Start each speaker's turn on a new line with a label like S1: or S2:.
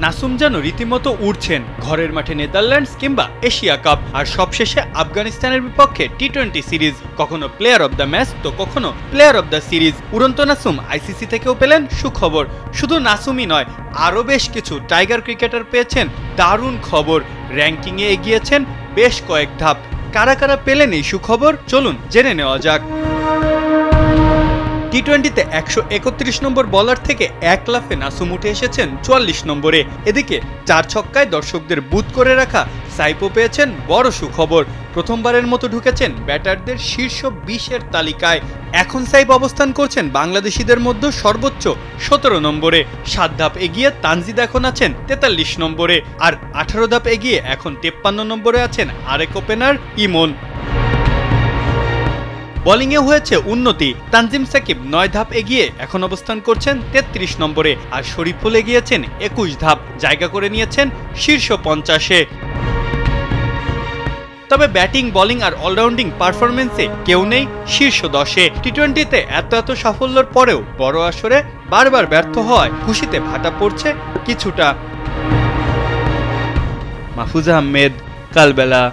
S1: নাসুম যেন রীতিমতো উড়ছেন ঘরের মাঠে নেদারল্যান্ডস কিংবা এশিয়া কাপ, আর সবশেষে আফগানিস্তানের বিপক্ষে টি-20 সিরিজ। কখনো প্লেয়ার অব দ্য ম্যাচ তো কখনো প্লেয়ার অব দ্য সিরিজ। উড়ন্ত নাসুম আইসিসি থেকেও পেলেন সুখবর। শুধু নাসুমই নয়, আরও বেশ কিছু টাইগার ক্রিকেটার পেয়েছেন দারুণ খবর। র্যাঙ্কিংয়ে এগিয়েছেন বেশ কয়েক ধাপ। কারা কারা পেলেন এই সুখবর, চলুন জেনে নেওয়া যাক। টি-20তে 131 নম্বর বলার থেকে এক লাফে নাসুম উঠে এসেছেন 44 নম্বরে। এদিকে 4 ছক্কায় দর্শকদের বুঁদ করে রাখা সাইফও পেয়েছেন বড় সুখবর। প্রথমবারের মতো ঢুকেছেন ব্যাটারদের শীর্ষ 20-এর তালিকায়। এখন সাইফ অবস্থান করছেন বাংলাদেশিদের মধ্যে সর্বোচ্চ 17 নম্বরে। 7 ধাপ এগিয়ে তানজিদ এখন আছেন 43 নম্বরে, আর 18 ধাপ এগিয়ে এখন 53 নম্বরে আছেন আরেক ওপেনার ইমন। বোলিংয়ে হয়েছে উন্নতি। তানজিম সাকিব 9 ধাপ এগিয়ে এখন অবস্থান করছেন 33 নম্বরে, আর শরীফুল এগিয়েছেন 21 ধাপ, জায়গা করে নিয়েছেন শীর্ষ 50-এ। তবে ব্যাটিং, বোলিং আর অলরাউন্ডিং পারফরমেন্সে কেউ নেই শীর্ষ 10-এ। টি-20তে এত সাফল্যের পরেও বড় আসরে বারবার ব্যর্থ হওয়ায় খুশিতে ভাটা পড়ছে কিছুটা। মাহফুজ আহমেদ, কালবেলা।